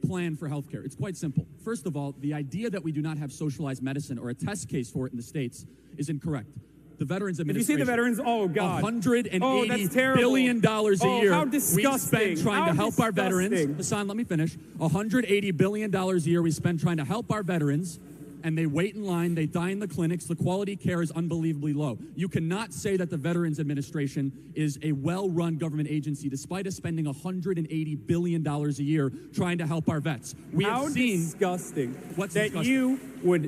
plan for healthcare. It's quite simple. First of all, the idea that we do not have socialized medicine or a test case for it in the States is incorrect. The Veterans Administration. Did you see the veterans? Oh, God. $180 billion a year how disgusting. we spend trying to help our veterans. Hassan, let me finish. $180 billion a year we spend trying to help our veterans, and they wait in line, they die in the clinics, the quality care is unbelievably low. You cannot say that the Veterans Administration is a well-run government agency, despite us spending $180 billion a year trying to help our vets. How disgusting what's that disgusting?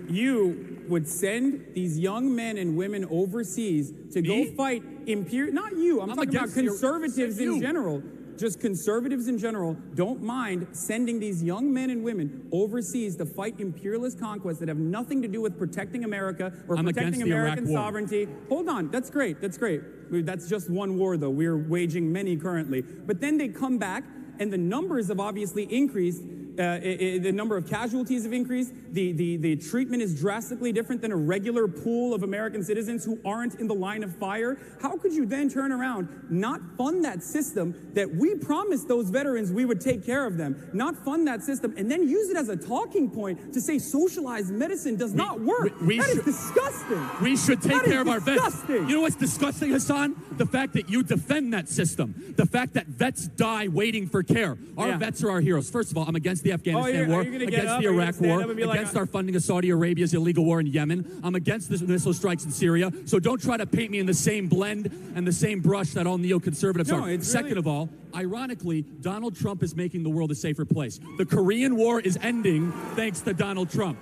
you would send these young men and women overseas to go fight imperial. Not you. I'm talking about conservatives in general. Just conservatives in general don't mind sending these young men and women overseas to fight imperialist conquests that have nothing to do with protecting America or protecting American sovereignty. Hold on. That's great. That's great. That's just one war, though. We're waging many currently. But then they come back, and the numbers have obviously increased. The number of casualties have increased. The treatment is drastically different than a regular pool of American citizens who aren't in the line of fire. How could you then turn around, not fund that system that we promised those veterans we would take care of them, not fund that system, and then use it as a talking point to say socialized medicine does not work? That is disgusting. We should take care of our vets. You know what's disgusting, Hassan? The fact that you defend that system. The fact that vets die waiting for care. Our vets are our heroes. First of all, I'm against the Afghanistan war, against the Iraq war, against our funding of Saudi Arabia's illegal war in Yemen. I'm against the missile strikes in Syria. So don't try to paint me in the same blend and the same brush that all neoconservatives are. Second of all, ironically, Donald Trump is making the world a safer place. The Korean War is ending thanks to Donald Trump.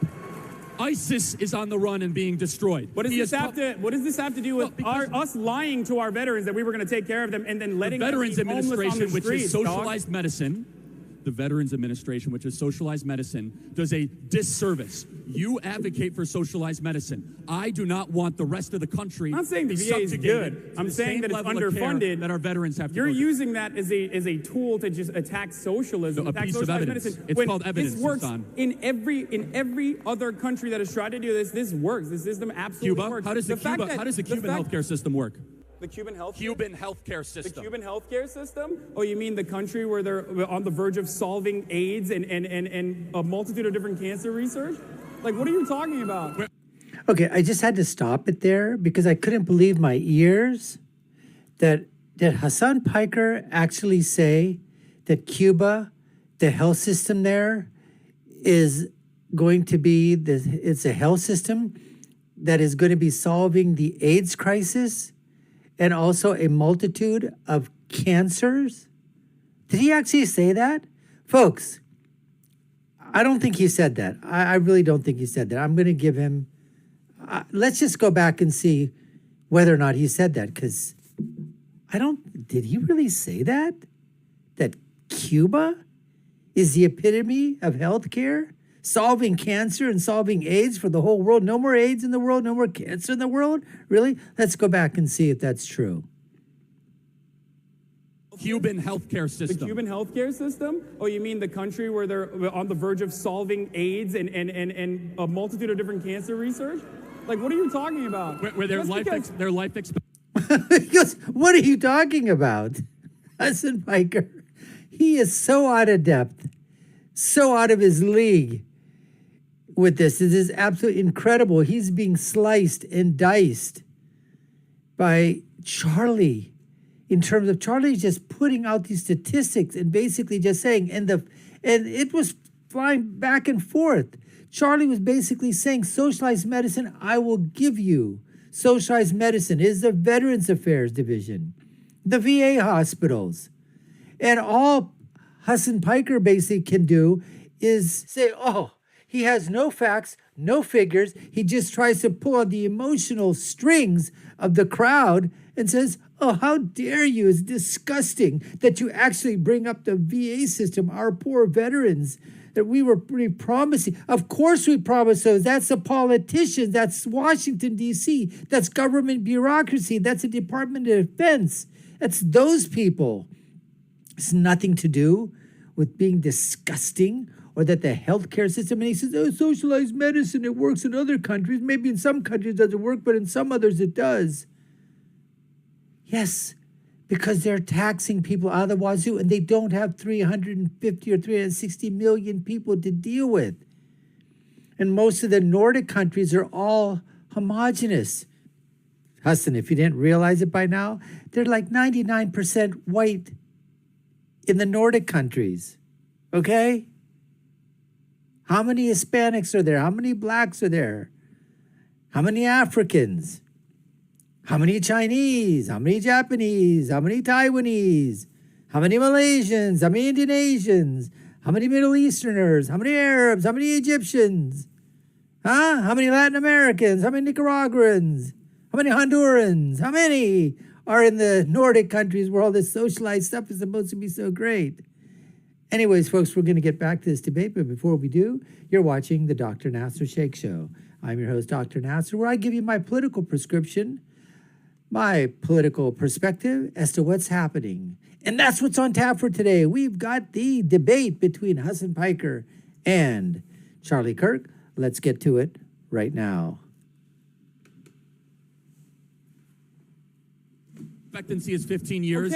ISIS is on the run and being destroyed. What does this have to do with us lying to our veterans that we were going to take care of them and then letting the Veterans them be homeless on the Administration, which streets, is socialized medicine, the Veterans Administration, which is socialized medicine, does a disservice. You advocate for socialized medicine. I do not want the rest of the country. I'm not saying the VA is good. I'm saying that it's underfunded. That our veterans have to You're using that as a tool to just attack socialism. No, a piece of evidence. Medicine. It's called evidence. This works in every other country that has tried to do this. This works. This system absolutely works. How does the Cuban healthcare system work? The Cuban healthcare system. The Cuban healthcare system? Oh, you mean the country where they're on the verge of solving AIDS and a multitude of different cancer research? Like, what are you talking about? Okay, I just had to stop it there because I couldn't believe my ears. Did Hasan Piker actually say that Cuba, the health system there, is going to be it's a health system that is going to be solving the AIDS crisis and also a multitude of cancers? Did he actually say that? Folks, I don't think he said that. I really don't think he said that. I'm going to give him... let's just go back and see whether or not he said that, because did he really say that? That Cuba is the epitome of healthcare? Solving cancer and solving AIDS for the whole world? No more AIDS in the world? No more cancer in the world? Really? Let's go back and see if that's true. Cuban healthcare system. The Cuban healthcare system? Oh, you mean the country where they're on the verge of solving AIDS and a multitude of different cancer research? Like, what are you talking about? Where their life expectancy. What are you talking about? Hasan Piker, he is so out of depth, so out of his league with this. This is absolutely incredible. He's being sliced and diced by Charlie. In terms of Charlie just putting out these statistics and basically just saying, and it was flying back and forth. Charlie was basically saying, socialized medicine, I will give you. Socialized medicine is the Veterans Affairs Division, the VA hospitals. And all Hasan Piker basically can do is say, oh, he has no facts, no figures. He just tries to pull on the emotional strings of the crowd and says, oh, how dare you? It's disgusting that you actually bring up the VA system, our poor veterans, that we were pretty promising. Of course we promised those. That's the politicians. That's Washington, D.C. That's government bureaucracy. That's the Department of Defense. That's those people. It's nothing to do with being disgusting or that the healthcare system, and he says, oh, socialized medicine, it works in other countries. Maybe in some countries it doesn't work, but in some others it does. Yes, because they're taxing people out of the wazoo, and they don't have 350 or 360 million people to deal with. And most of the Nordic countries are all homogenous. Hasan, if you didn't realize it by now, they're like 99% white in the Nordic countries. Okay? How many Hispanics are there? How many blacks are there? How many Africans? How many Chinese? How many Japanese? How many Taiwanese? How many Malaysians? How many Indonesians? How many Middle Easterners? How many Arabs? How many Egyptians? Huh? How many Latin Americans? How many Nicaraguans? How many Hondurans? How many are in the Nordic countries where all this socialized stuff is supposed to be so great? Anyways, folks, we're going to get back to this debate, but before we do, you're watching the Dr. Nasir Shaikh Show. I'm your host, Dr. Nasir, where I give you my political prescription, my political perspective as to what's happening. And that's what's on tap for today. We've got the debate between Hasan Piker and Charlie Kirk. Let's get to it right now. Expectancy is 15 years,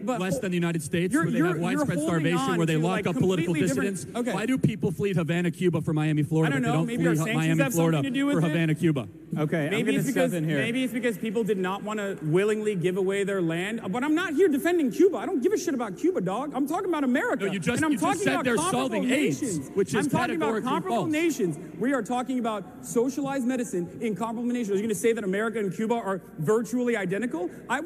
less than the United States, where they have widespread starvation, where they lock up political dissidents. Why do people flee Havana, Cuba for Miami, Florida? I don't know. Maybe our sanctions have something to do with it. For Havana, Cuba. Okay, maybe it's because people did not want to willingly give away their land. But I'm not here defending Cuba. I don't give a shit about Cuba, dog. I'm talking about America. No, you just said they're solving AIDS, which is I'm talking about categorically comparable false. nations. We are talking about socialized medicine in comparable nations. Are you going to say that America and Cuba are virtually identical? I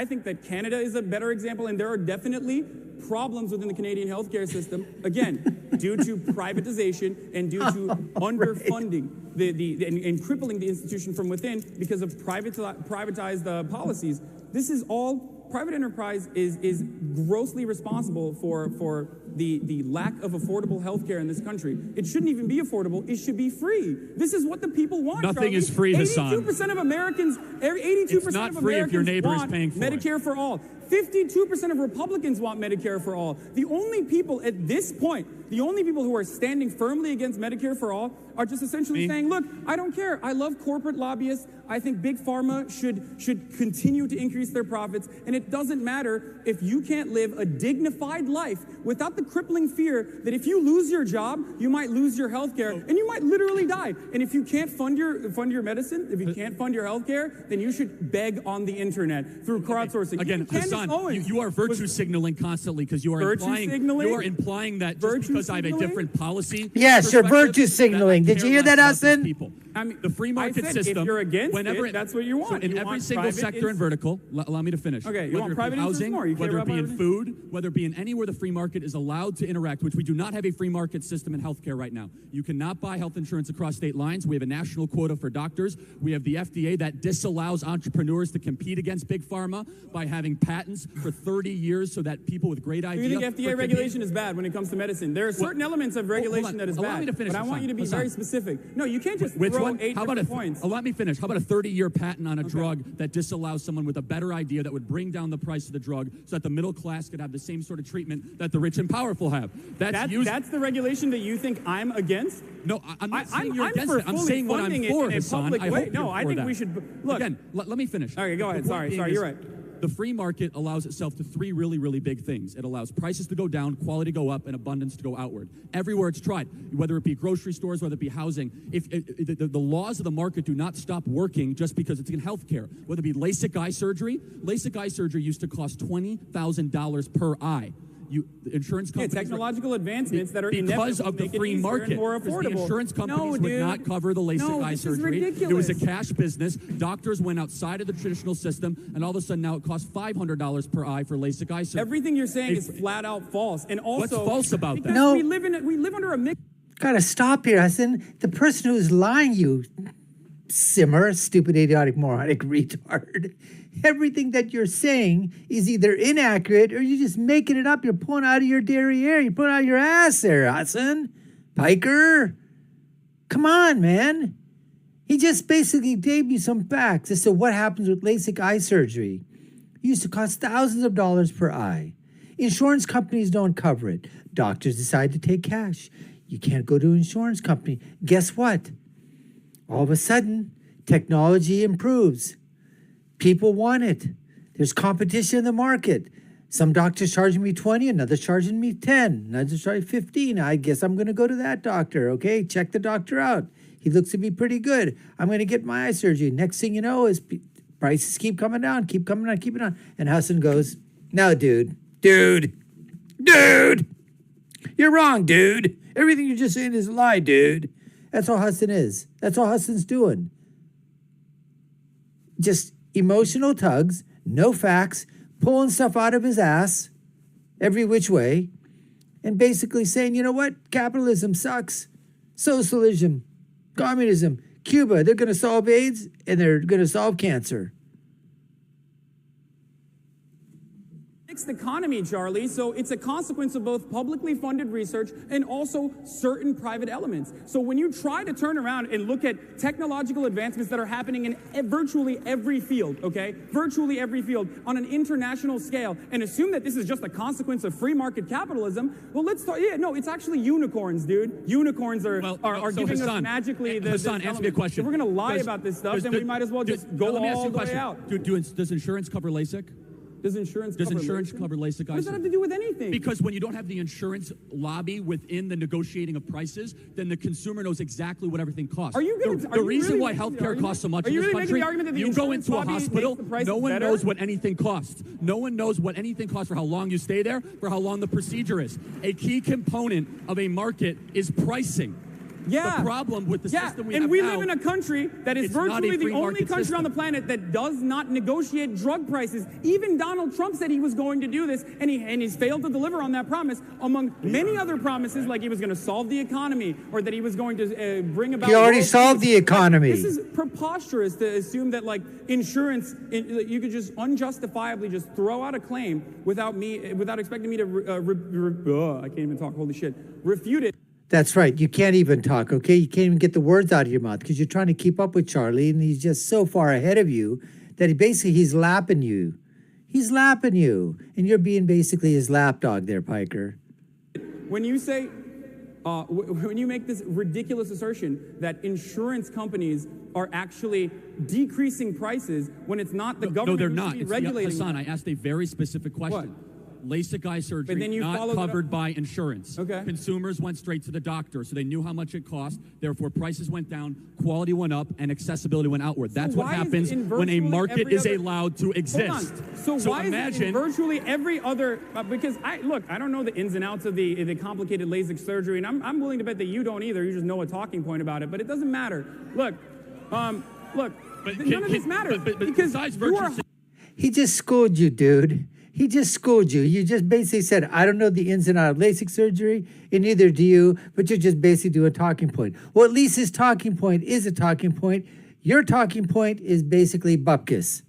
think that Canada is a better example, and there are definitely problems within the Canadian healthcare system, again, due to privatization and due to underfunding and crippling the institution from within because of privatized policies. This is all private enterprise is grossly responsible for the lack of affordable healthcare in this country. It shouldn't even be affordable. It should be free. This is what the people want. Nothing is free, Hasan. 82% of Americans, 82% of free if your Americans neighbor is want paying for Medicare for all. 52% of Republicans want Medicare for all. The only people at this point, the only people who are standing firmly against Medicare for all are just essentially saying, look, I don't care. I love corporate lobbyists. I think big pharma should continue to increase their profits. And it doesn't matter if you can't live a dignified life without the crippling fear that if you lose your job, you might lose your health care and you might literally die. And if you can't fund your medicine, if you can't fund your health care, then you should beg on the internet through crowdsourcing. Again, Hasan, you are virtue signaling constantly because you are implying that just because I have a different policy. Yes, you're virtue signaling. Did you hear that, Hasan? I mean, the free market system. If you're against it, that's what you want. So in every single sector and vertical, allow me to finish. Okay, you want private housing, whether it be in food, whether it be in anywhere the free market is allowed to interact, which we do not have a free market system in healthcare right now. You cannot buy health insurance across state lines. We have a national quota for doctors. We have the FDA that disallows entrepreneurs to compete against big pharma by having patents for 30 years so that people with great ideas. You think FDA regulation is bad when it comes to medicine? There are certain elements of regulation that is bad. Allow me to finish, but I want you to be very specific. No, you can't just throw 8 different points. Let me finish. How about a 30-year patent on a drug that disallows someone with a better idea that would bring down the price of the drug so that the middle class could have the same sort of treatment that the rich and powerful have? That's the regulation that you think I'm against? No, I'm not saying you're against it. I'm saying what I'm for, Hasan. I think we should look. Again, let me finish. Okay, go ahead. Sorry, you're right. The free market allows itself to three really, really big things. It allows prices to go down, quality to go up, and abundance to go outward. Everywhere it's tried, whether it be grocery stores, whether it be housing, if the laws of the market do not stop working just because it's in healthcare, whether it be LASIK eye surgery used to cost $20,000 per eye. Insurance companies technological advancements that are because of the free market. More affordable. The insurance companies would not cover the LASIK eye surgery. It was a cash business. Doctors went outside of the traditional system, and all of a sudden now it costs $500 per eye for LASIK eye surgery. Everything you're saying is flat out false. And also, what's false about that? No, we live under a mix. Gotta stop here, Hasan. The person who's lying, you simmer, stupid, idiotic, moronic retard. Everything that you're saying is either inaccurate or you're just making it up. You're pulling out of your derriere. You're pulling out of your ass there, Hasan Piker. Come on, man. He just basically gave you some facts as to what happens with LASIK eye surgery. It used to cost thousands of dollars per eye. Insurance companies don't cover it. Doctors decide to take cash. You can't go to an insurance company. Guess what? All of a sudden, technology improves. People want it. There's competition in the market. Some doctors charging me 20, another charging me 10, another charging 15. I guess I'm going to go to that doctor, okay? Check the doctor out. He looks to be pretty good. I'm going to get my eye surgery. Next thing you know is prices keep coming down, keep coming down, keep it down. And Hasan goes, no, dude, you're wrong, dude. Everything you're just saying is a lie, dude. That's all Hasan is. That's all Hasan's doing. Just emotional tugs, no facts, pulling stuff out of his ass every which way, and basically saying, you know what? Capitalism sucks. Socialism, communism, Cuba, they're going to solve AIDS and they're going to solve cancer. Economy, Charlie, so it's a consequence of both publicly funded research and also certain private elements. So when you try to turn around and look at technological advancements that are happening in virtually every field, okay, virtually every field on an international scale, and assume that this is just a consequence of free market capitalism, well, let's talk. Yeah, no, it's actually unicorns, dude. Unicorns are giving us magically the. Hasan, answer me a question. If we're going to lie about this stuff, then we might as well just go all the way out. Does insurance cover LASIK? Does insurance cover LASIK? What does that have to do with anything? Because when you don't have the insurance lobby within the negotiating of prices, then the consumer knows exactly what everything costs. The reason why healthcare costs so much in this country, you go into a hospital, no one knows what anything costs. No one knows what anything costs for how long you stay there, for how long the procedure is. A key component of a market is pricing. Yeah. The problem with the system we have and we now, live in a country that is virtually the only country on the planet that does not negotiate drug prices. Even Donald Trump said he was going to do this, and he's failed to deliver on that promise, among many other promises, like he was going to solve the economy, or that he was going to bring about... He already solved the economy. This is preposterous to assume that, like, insurance, you could just unjustifiably just throw out a claim without expecting me to... I can't even talk, holy shit. Refute it. That's right. You can't even talk, okay? You can't even get the words out of your mouth because you're trying to keep up with Charlie, and he's just so far ahead of you that he's lapping you. He's lapping you, and you're being basically his lapdog there, Piker. When you say, when you make this ridiculous assertion that insurance companies are actually decreasing prices when it's not the government they're not. regulating Hasan, I asked a very specific question. What? LASIK eye surgery not covered by insurance. Okay. Consumers went straight to the doctor, so they knew how much it cost. Therefore, prices went down, quality went up, and accessibility went outward. That's what happens when a market is allowed to exist. So why imagine is it in virtually every other? Because I don't know the ins and outs of the complicated LASIK surgery, and I'm willing to bet that you don't either. You just know a talking point about it, but it doesn't matter. Look, none of this matters because he just schooled you, dude. He just schooled you. You just basically said, I don't know the ins and outs of LASIK surgery, and neither do you, but you're just basically doing a talking point. Well, at least his talking point is a talking point. Your talking point is basically bupkis.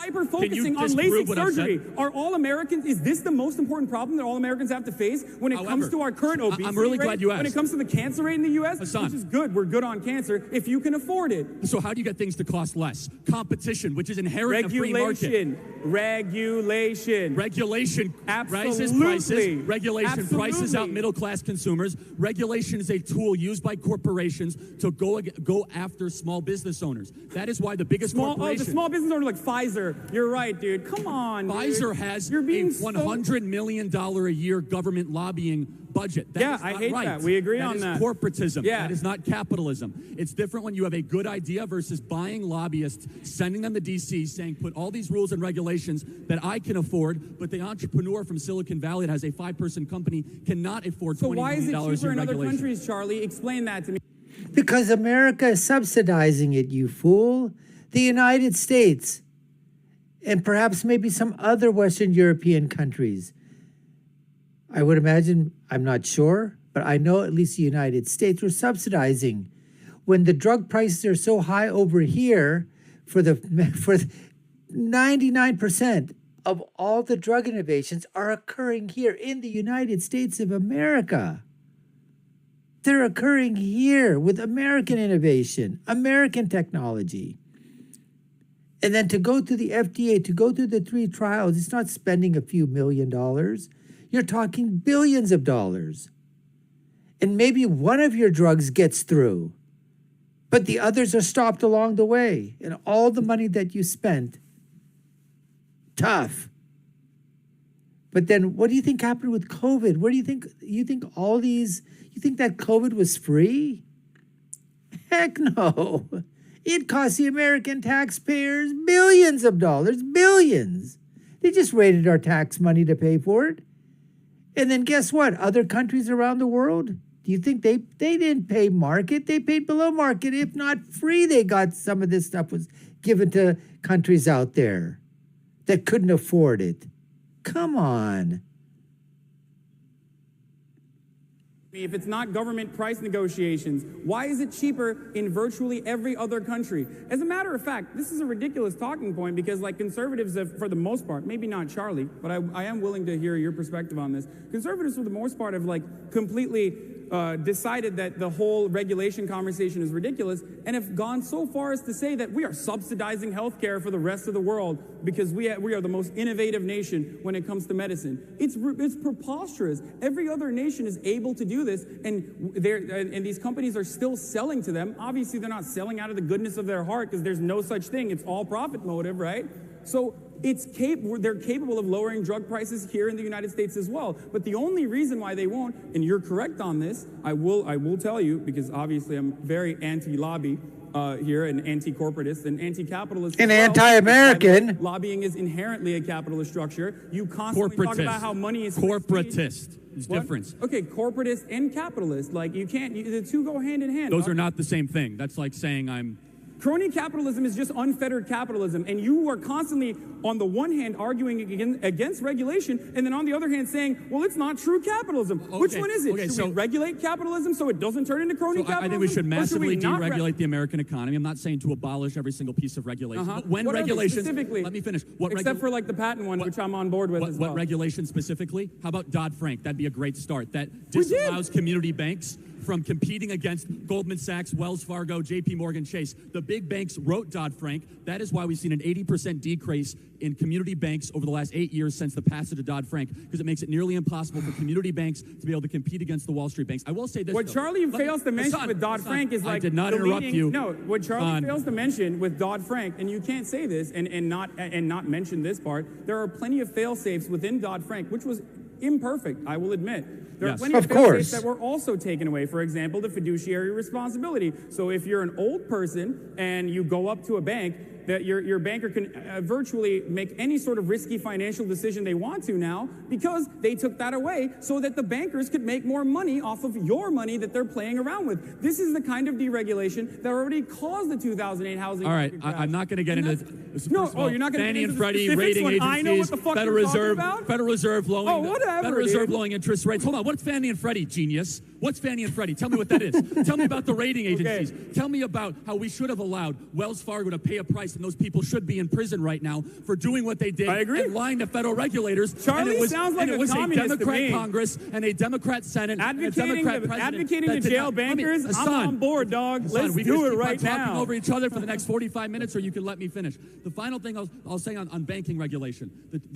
Hyper-focusing on LASIK surgery. Are all Americans, is this the most important problem that all Americans have to face when it comes to our current obesity I'm really rate, glad you asked. when it comes to the cancer rate in the U.S., Hasan, which is good, we're good on cancer, if you can afford it. So how do you get things to cost less? Competition, which is inherent in a free market. Regulation rises prices. Regulation prices out middle-class consumers. Regulation is a tool used by corporations to go after small business owners. That is why the biggest corporation... the small business owner like Pfizer. You're right, dude. Come on, Pfizer has a $100 million a year government lobbying budget. I hate that. We agree on that. That is corporatism. Yeah. That is not capitalism. It's different when you have a good idea versus buying lobbyists, sending them to D.C., saying, put all these rules and regulations that I can afford, but the entrepreneur from Silicon Valley that has a 5-person company cannot afford $20 million in regulation. So why is it cheaper in other countries, Charlie? Explain that to me. Because America is subsidizing it, you fool. The United States and perhaps maybe some other Western European countries. I would imagine, I'm not sure, but I know at least the United States were subsidizing. When the drug prices are so high over here, for 99% of all the drug innovations are occurring here in the United States of America. They're occurring here with American innovation, American technology. And then to go to the FDA, to go through the 3 trials, it's not spending a few $1 million. You're talking billions of dollars. And maybe one of your drugs gets through. but the others are stopped along the way. And all the money that you spent, tough. But then what do you think happened with COVID? What do you think you think that COVID was free? Heck no. It cost the American taxpayers billions of dollars, billions. They just raided our tax money to pay for it. And then guess what? Other countries around the world, do you think they didn't pay market? They paid below market. If not free, they got some of this stuff was given to countries out there that couldn't afford it. Come on. If it's not government price negotiations, why is it cheaper in virtually every other country? As a matter of fact, this is a ridiculous talking point because, like, conservatives have, for the most part, maybe not Charlie, but I am willing to hear your perspective on this. Conservatives, for the most part, have, like, completely decided that the whole regulation conversation is ridiculous and have gone so far as to say that we are subsidizing healthcare for the rest of the world because we are the most innovative nation when it comes to medicine. It's preposterous. Every other nation is able to do this, and these companies are still selling to them. Obviously, they're not selling out of the goodness of their heart because there's no such thing. It's all profit motive, right? So they're capable of lowering drug prices here in the United States as well. But the only reason why they won't, and you're correct on this, I will tell you, because obviously I'm very anti-lobby here, and anti-corporatist and anti-capitalist. And anti-American. Lobbying is inherently a capitalist structure. You constantly talk about how money is corporatist. There's difference. Okay, corporatist and capitalist. Like, the two go hand in hand. Those are not the same thing. That's like saying crony capitalism is just unfettered capitalism, and you are constantly, on the one hand, arguing against regulation, and then on the other hand saying, well, it's not true capitalism. Okay. Which one is it? Should we regulate capitalism so it doesn't turn into crony capitalism? I think we should massively deregulate the American economy. I'm not saying to abolish every single piece of regulation. But when what regulations... specifically? Let me finish. Except for, like, the patent one, which I'm on board with as well. What regulation specifically? How about Dodd-Frank? That'd be a great start. That disallows community banks from competing against Goldman Sachs, Wells Fargo, JP Morgan Chase. The big banks wrote Dodd-Frank. That is why we've seen an 80% decrease in community banks over the last 8 years since the passage of Dodd-Frank, because it makes it nearly impossible for community banks to be able to compete against the Wall Street banks. I will say this, what Charlie fails to mention with Dodd-Frank is, like, I did not interrupt you. No, what Charlie fails to mention with Dodd-Frank, and you can't say this and not mention this part, there are plenty of fail-safes within Dodd-Frank, which was imperfect, I will admit. There are plenty of fail-safes that were also taken away. For example, the fiduciary responsibility. So if you're an old person and you go up to a bank, that your banker can virtually make any sort of risky financial decision they want to now, because they took that away so that the bankers could make more money off of your money that they're playing around with. This is the kind of deregulation that already caused the 2008 housing market crash. I'm not going to get into this. You're not going to Fannie get and into Freddie, rating agencies, I know what the fuck Federal you're Reserve, about. Federal Reserve lowering, Federal Reserve lowering interest rates. Hold on, what's Fannie and Freddie, genius? What's Fannie and Freddie? Tell me what that is. Tell me about the rating agencies. Okay. Tell me about how we should have allowed Wells Fargo to pay a price, and those people should be in prison right now for doing what they did. I agree. And lying to federal regulators. Charlie sounds like a communist to me. Congress and a Democrat Senate advocating and a Democrat president. Advocating to jail bankers. I'm on board, dog. Let's do it right now. Talking over each other for the next 45 minutes, or you can let me finish. The final thing I'll say on banking regulation,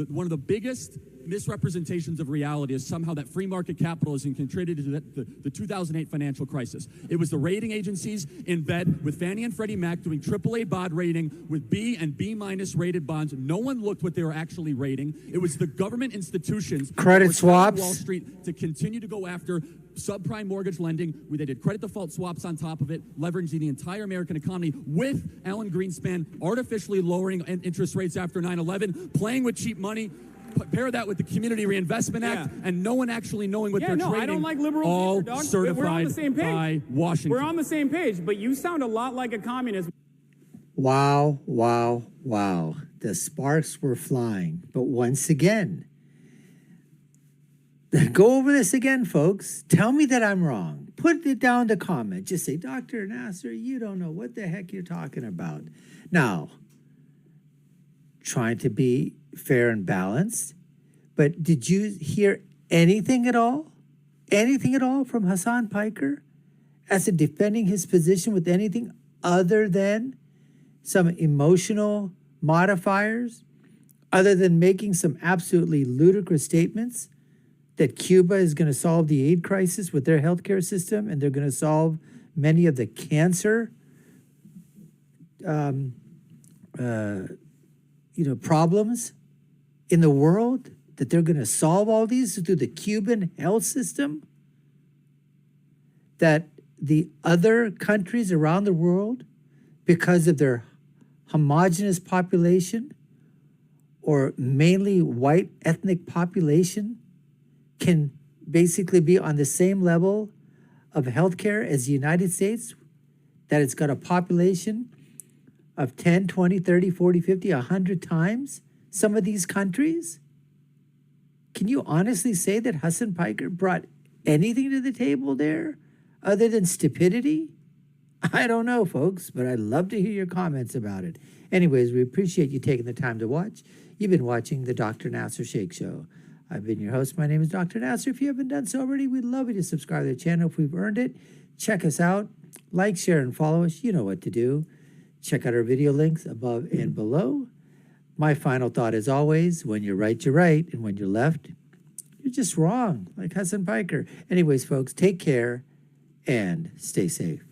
one of the biggest misrepresentations of reality is somehow that free market capitalism contributed to the 2008 financial crisis. It was the rating agencies in bed with Fannie and Freddie Mac doing AAA bond rating with B and B minus rated bonds. No one looked what they were actually rating. It was the government institutions, credit swaps, Wall Street, to continue to go after subprime mortgage lending, where they did credit default swaps on top of it, leveraging the entire American economy, with Alan Greenspan artificially lowering interest rates after 9/11, playing with cheap money. Pair that with the Community Reinvestment Act, and no one actually knowing what they're trading. I don't like liberal all dog. certified We're on the same page. by Washington. We're on the same page, but you sound a lot like a communist. Wow, wow, wow. The sparks were flying. But once again, go over this again, folks. Tell me that I'm wrong. Put it down in the comment. Just say, Dr. Nasir, you don't know what the heck you're talking about. Now, trying to be fair and balanced, but did you hear anything at all? Anything at all from Hasan Piker as to defending his position with anything other than some emotional modifiers, other than making some absolutely ludicrous statements that Cuba is going to solve the AIDS crisis with their healthcare system, and they're going to solve many of the cancer problems in the world, that they're going to solve all these through the Cuban health system, that the other countries around the world, because of their homogenous population or mainly white ethnic population, can basically be on the same level of healthcare as the United States, that it's got a population of 10, 20, 30, 40, 50, 100 times some of these countries? Can you honestly say that Hasan Piker brought anything to the table there other than stupidity? I don't know, folks, but I'd love to hear your comments about it. Anyways, we appreciate you taking the time to watch. You've been watching the Dr. Nasir Shaikh Show. I've been your host. My name is Dr. Nasir. If you haven't done so already, we'd love you to subscribe to the channel if we've earned it. Check us out. Like, share, and follow us. You know what to do. Check out our video links above and below. My final thought, as always, when you're right, you're right. And when you're left, you're just wrong, like Hasan Piker. Anyways, folks, take care and stay safe.